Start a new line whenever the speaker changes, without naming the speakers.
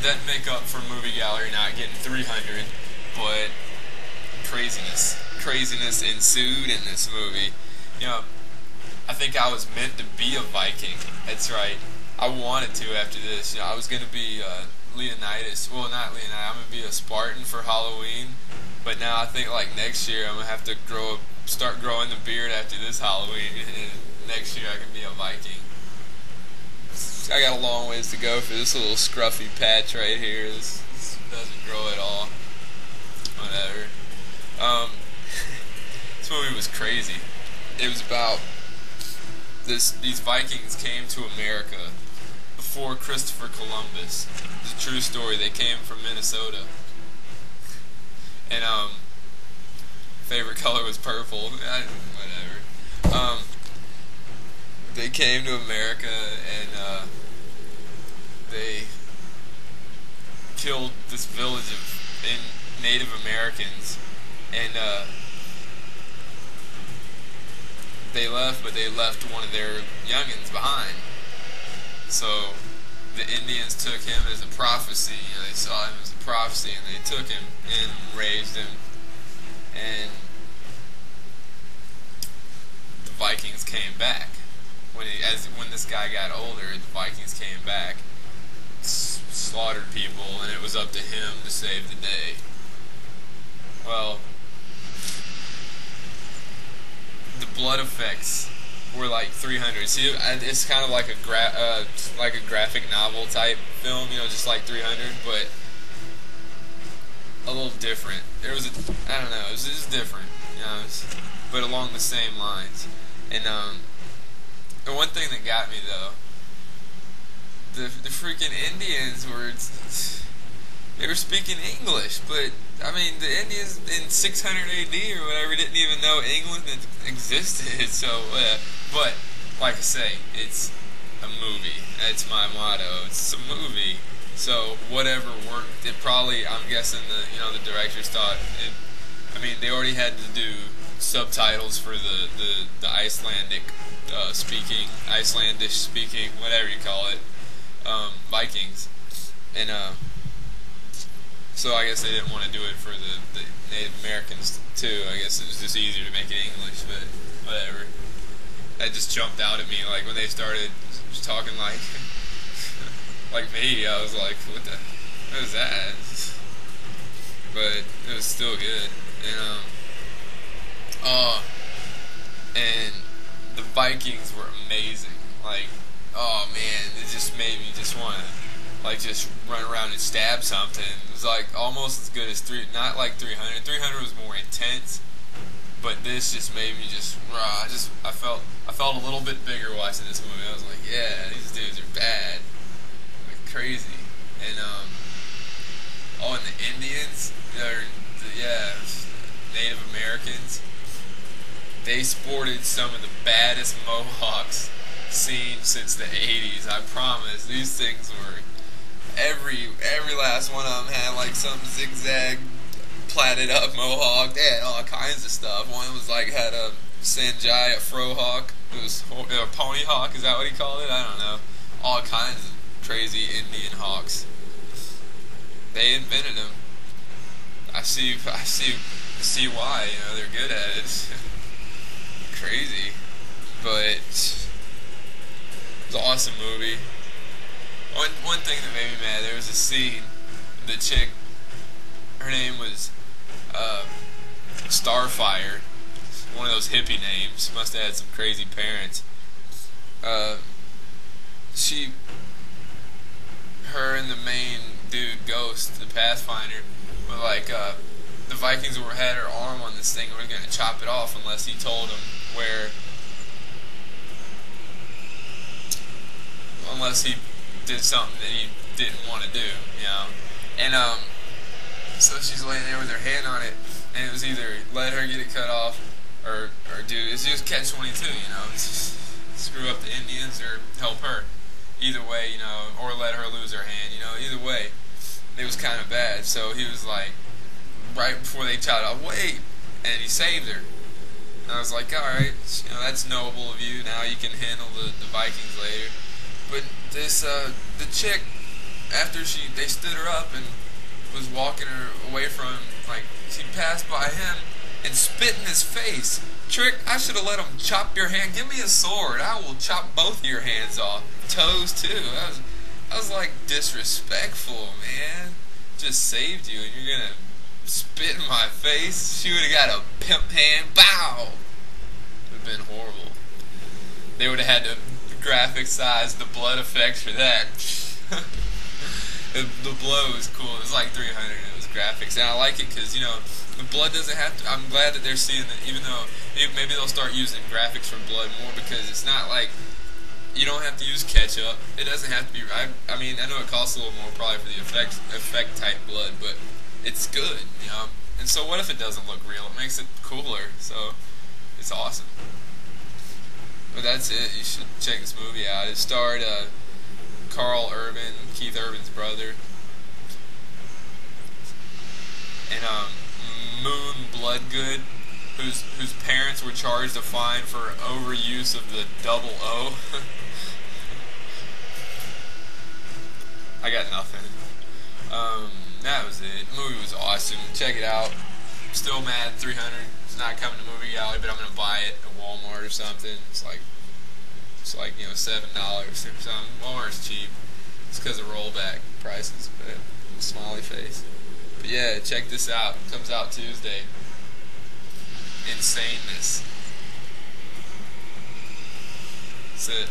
it doesn't make up for Movie Gallery not getting 300, but craziness ensued in this movie. You know, I think I was meant to be a Viking. That's right. I wanted to after this. You know, I was gonna be Leonidas. Well, not Leonidas. I'm gonna be a Spartan for Halloween. But now I think like next year I'm gonna have to start growing the beard after this Halloween, and next year I can be a Viking. I got a long ways to go for this little scruffy patch right here. This doesn't grow at all. Whatever. This movie was crazy. It was about these Vikings came to America before Christopher Columbus. It's a true story. They came from Minnesota. And favorite color was purple. Whatever. They came to America and they killed this village of Native Americans, and they left, but they left one of their youngins behind. So the Indians took him as a prophecy. You know, they saw him as a prophecy, and they took him and raised him. And the Vikings came back. When this guy got older, the Vikings came back, slaughtered people, and it was up to him to save the day. Well, the blood effects were like 300. See, it's kind of like a graphic novel type film, you know, just like 300, but a little different. There was I don't know, it was just different, you know, but along the same lines. And the one thing that got me though, the freaking Indians they were speaking English, but I mean the Indians in 600 AD or whatever didn't even know England existed. So, but like I say, it's a movie. That's my motto. It's a movie. So whatever worked, it probably, I'm guessing the directors thought it. I mean, they already had to do subtitles for the Icelandic Icelandish speaking, whatever you call it, Vikings, and so I guess they didn't want to do it for the Native Americans too. I guess it was just easier to make it English, but whatever. That just jumped out at me, like when they started talking like me. I was like, what is that? But it was still good, and the Vikings were amazing. Like, oh man, it just made me just want to just run around and stab something. It was like almost as good as not like 300. 300 was more intense, but this just made me I felt a little bit bigger watching this movie. I was like, yeah, these dudes are bad, like crazy. And and the Indians, Native Americans, they sported some of the baddest mohawks seen since the 80s. I promise. These things were every last one of them had like some zigzag plaited up mohawk. They had all kinds of stuff. One was like had a Sanjay, a frohawk. It was a pony hawk. Is that what he called it? I don't know. All kinds of crazy Indian hawks. They invented them. I see why. You know, they're good at it. Crazy, but it was an awesome movie. One thing that made me mad, there was a scene, the chick, her name was Starfire, one of those hippie names, must have had some crazy parents. Her and the main dude, Ghost, the Pathfinder, were like, the Vikings had her arm on this thing and were going to chop it off unless he told them unless he did something that he didn't want to do, you know. And so she's laying there with her hand on it, and it was either let her get it cut off or it's just catch-22, you know. It's just screw up the Indians or help her. Either way, you know, or let her lose her hand, you know. Either way, it was kind of bad. So he was like, right before they chopped off, wait, and he saved her. And I was like, alright, you know, that's noble of you. Now you can handle the Vikings later. But this, the chick, after they stood her up and was walking her away from him, like, she passed by him and spit in his face. Trick, I should have let him chop your hand. Give me a sword. I will chop both of your hands off. Toes, too. I was like, disrespectful, man. Just saved you, and you're gonna spit in my face? She would have got a pimp hand. Bow! It would have been horrible. They would have had to graphic size the blood effects for that. The blow was cool. It was like 300. It was graphics, and I like it because, you know, the blood doesn't have to. I'm glad that they're seeing that, even though maybe they'll start using graphics for blood more, because it's not like you don't have to use ketchup. It doesn't have to be. I mean, I know it costs a little more probably for the effect type blood, but it's good, you know. And so what if it doesn't look real? It makes it cooler. So it's awesome. But that's it. You should check this movie out. It starred Carl Urban, Keith Urban's brother, and Moon Bloodgood, whose parents were charged a fine for overuse of the double O. I got nothing. That was it. The movie was awesome. Check it out. Still mad 300. It's not coming to Movie Gallery, but I'm gonna buy it at Walmart or something. It's like you know, $7 or something. Walmart's cheap. It's because of rollback prices, but smiley face. But yeah, check this out. It comes out Tuesday. Insaneness. That's it.